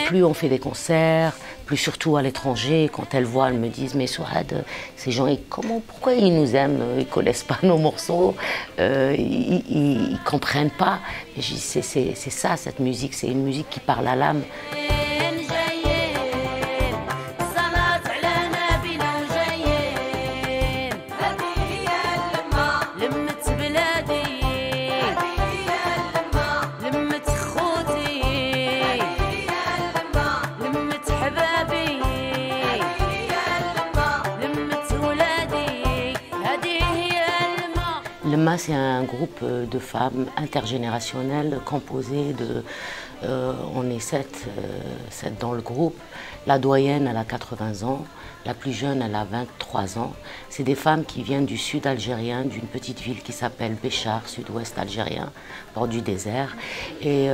Plus on fait des concerts, plus surtout à l'étranger, quand elles voient, elles me disent « Mais Souad, ces gens, pourquoi ils nous aiment? Ils ne connaissent pas nos morceaux, ils ne comprennent pas. » Et je dis « C'est ça, cette musique, c'est une musique qui parle à l'âme. » Lemma, c'est un groupe de femmes intergénérationnel composé de... on est sept dans le groupe. La doyenne, elle a 80 ans. La plus jeune, elle a 23 ans. C'est des femmes qui viennent du sud algérien, d'une petite ville qui s'appelle Béchar, sud-ouest algérien, bord du désert. Et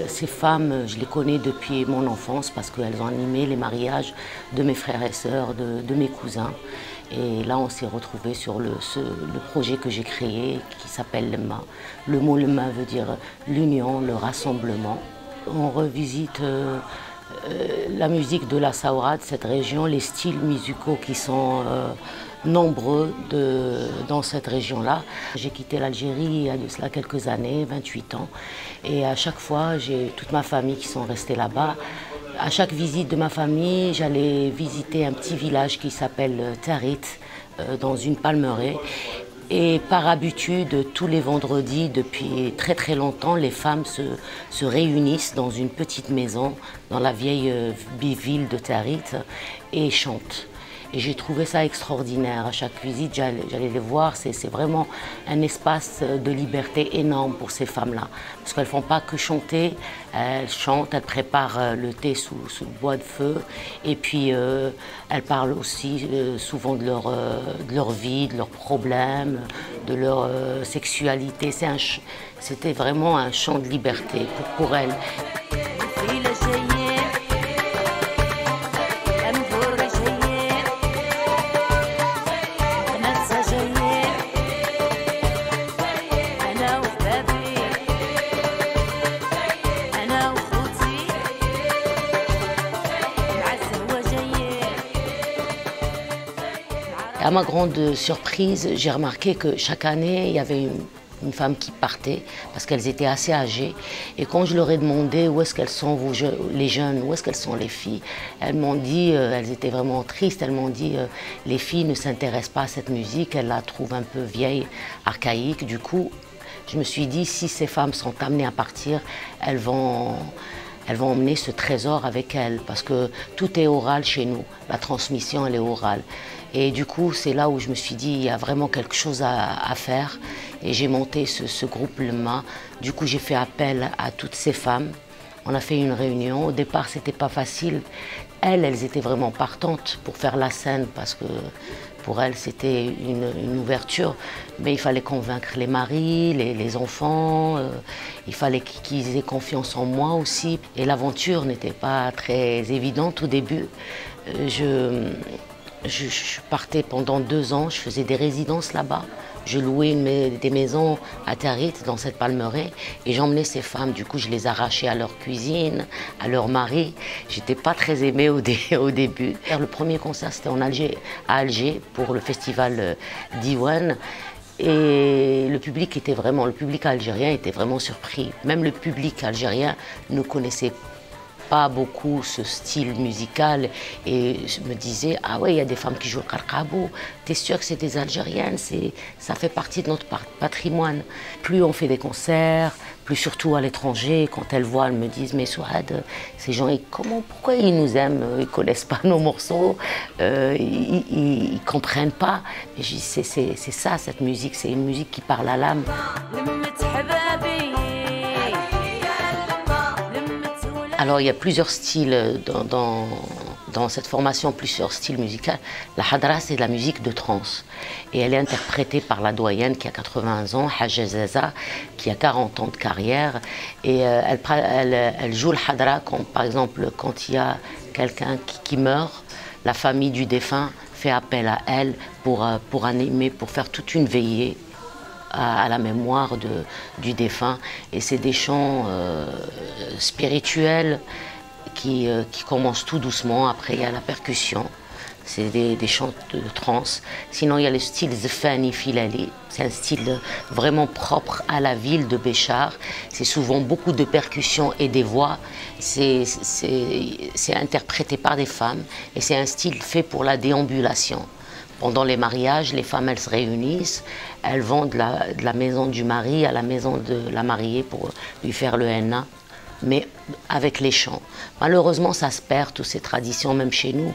ces femmes, je les connais depuis mon enfance parce qu'elles ont animé les mariages de mes frères et sœurs, de mes cousins. Et là, on s'est retrouvés sur le projet que j'ai créé qui s'appelle Lemma. Le mot Lemma veut dire l'union, le rassemblement. On revisite la musique de la Saourad, cette région, les styles musicaux qui sont nombreux dans cette région-là. J'ai quitté l'Algérie il y a de cela quelques années, 28 ans. Et à chaque fois, j'ai toute ma famille qui sont restés là-bas. À chaque visite de ma famille, j'allais visiter un petit village qui s'appelle Tarit, dans une palmeraie. Et par habitude, tous les vendredis, depuis très très longtemps, les femmes se réunissent dans une petite maison, dans la vieille ville de Tarit, et chantent. Et j'ai trouvé ça extraordinaire. À chaque visite, j'allais les voir. C'est vraiment un espace de liberté énorme pour ces femmes-là. Parce qu'elles ne font pas que chanter, elles chantent, elles préparent le thé sous le bois de feu. Et puis, elles parlent aussi souvent de leur vie, de leurs problèmes, de leur sexualité. C'était vraiment un chant de liberté pour elles. À ma grande surprise, j'ai remarqué que chaque année, il y avait une femme qui partait parce qu'elles étaient assez âgées. Et quand je leur ai demandé où est-ce qu'elles sont, vous, les jeunes, où est-ce qu'elles sont les filles, elles m'ont dit, elles étaient vraiment tristes, elles m'ont dit les filles ne s'intéressent pas à cette musique, elles la trouvent un peu vieille, archaïque. Du coup, je me suis dit, si ces femmes sont amenées à partir, elles vont emmener ce trésor avec elles parce que tout est oral chez nous, la transmission elle est orale. Et du coup, c'est là où je me suis dit, il y a vraiment quelque chose à faire. Et j'ai monté ce groupe Lemma. Du coup, j'ai fait appel à toutes ces femmes. On a fait une réunion. Au départ, c'était pas facile. Elles étaient vraiment partantes pour faire la scène parce que pour elles, c'était une ouverture. Mais il fallait convaincre les maris, les enfants. Il fallait qu'ils aient confiance en moi aussi. Et l'aventure n'était pas très évidente au début. Je partais pendant 2 ans, je faisais des résidences là-bas. Je louais des maisons à Tarit, dans cette palmeraie, et j'emmenais ces femmes. Du coup, je les arrachais à leur cuisine, à leur mari. J'étais pas très aimée au début. Le premier concert, c'était à Alger, pour le festival Diwan. Et le public algérien était vraiment surpris. Même le public algérien ne connaissait pas beaucoup ce style musical et je me disais ah ouais, il y a des femmes qui jouent le qarqabou, t'es sûr que c'est des Algériennes, ça fait partie de notre patrimoine. Plus on fait des concerts, plus surtout à l'étranger, quand elles voient, elles me disent mais Souad, ces gens, pourquoi ils nous aiment, ils connaissent pas nos morceaux, ils comprennent pas. Et je dis c'est ça, cette musique, c'est une musique qui parle à l'âme. Alors il y a plusieurs styles dans cette formation, plusieurs styles musicaux. La hadra, c'est de la musique de trance. Et elle est interprétée par la doyenne qui a 80 ans, Hadja Zaza, qui a 40 ans de carrière. Et elle joue le hadra, par exemple, quand il y a quelqu'un qui meurt, la famille du défunt fait appel à elle pour animer, pour faire toute une veillée à la mémoire du défunt. Et c'est des chants spirituels qui commencent tout doucement. Après, il y a la percussion. C'est des chants de trance. Sinon, il y a le style Zefani Filali. C'est un style vraiment propre à la ville de Béchar. C'est souvent beaucoup de percussions et des voix. C'est interprété par des femmes et c'est un style fait pour la déambulation. Pendant les mariages, les femmes, elles se réunissent, elles vont de la maison du mari à la maison de la mariée pour lui faire le henna, mais avec les chants. Malheureusement, ça se perd, toutes ces traditions, même chez nous.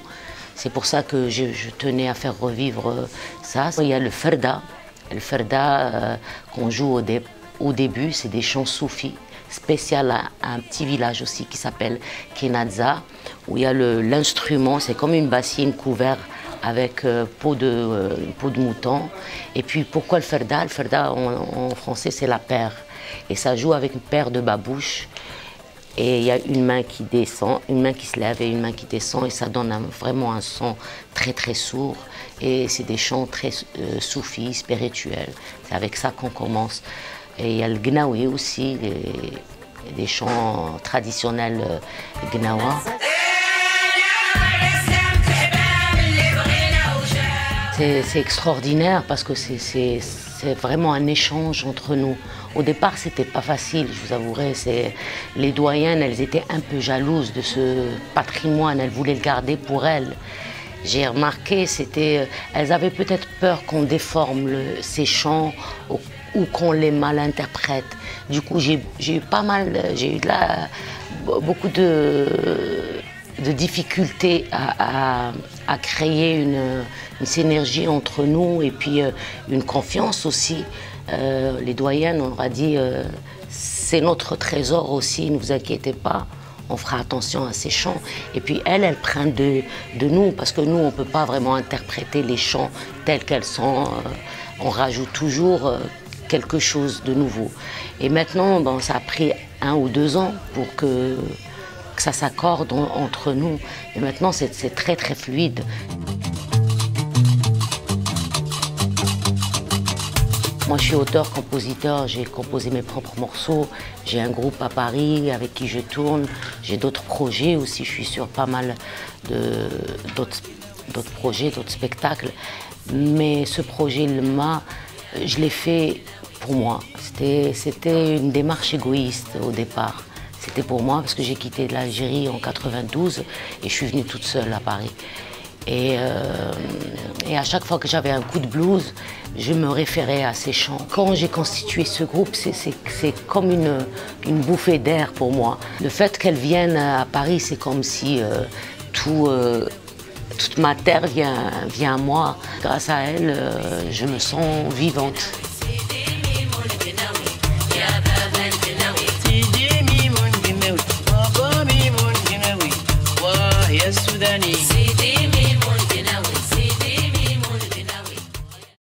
C'est pour ça que je tenais à faire revivre ça. Il y a le ferda. Le ferda qu'on joue au début, c'est des chants soufis, spécial à un petit village aussi qui s'appelle Kenadza, où il y a l'instrument, c'est comme une bassine couverte avec peau de mouton. Et puis pourquoi le ferda? Le ferda en français c'est la paire. Et ça joue avec une paire de babouches. Et il y a une main qui descend, une main qui se lève et une main qui descend. Et ça donne vraiment un son très très sourd. Et c'est des chants très soufis, spirituels. C'est avec ça qu'on commence. Et il y a le gnawi aussi, des chants traditionnels gnawa. C'est extraordinaire parce que c'est vraiment un échange entre nous. Au départ, c'était pas facile, je vous avouerai. Les doyennes, elles étaient un peu jalouses de ce patrimoine, elles voulaient le garder pour elles. J'ai remarqué, elles avaient peut-être peur qu'on déforme ces chants ou qu'on les mal interprète. Du coup, j'ai eu beaucoup de difficultés à créer une synergie entre nous et puis une confiance aussi. Les doyennes, on leur a dit c'est notre trésor aussi, ne vous inquiétez pas, on fera attention à ces chants. Et puis elles prennent de nous, parce que nous, on ne peut pas vraiment interpréter les chants tels qu'elles sont. On rajoute toujours quelque chose de nouveau. Et maintenant, bon, ça a pris 1 ou 2 ans pour que ça s'accorde entre nous. Et maintenant, c'est très très fluide. Moi, je suis auteur-compositeur, j'ai composé mes propres morceaux. J'ai un groupe à Paris avec qui je tourne. J'ai d'autres projets aussi, je suis sur pas mal d'autres projets, d'autres spectacles. Mais ce projet, je l'ai fait pour moi. C'était une démarche égoïste au départ. C'était pour moi parce que j'ai quitté l'Algérie en 92 et je suis venue toute seule à Paris. Et à chaque fois que j'avais un coup de blues, je me référais à ces chants. Quand j'ai constitué ce groupe, c'est comme une bouffée d'air pour moi. Le fait qu'elles viennent à Paris, c'est comme si toute ma terre vient à moi. Grâce à elles, je me sens vivante. Soudani.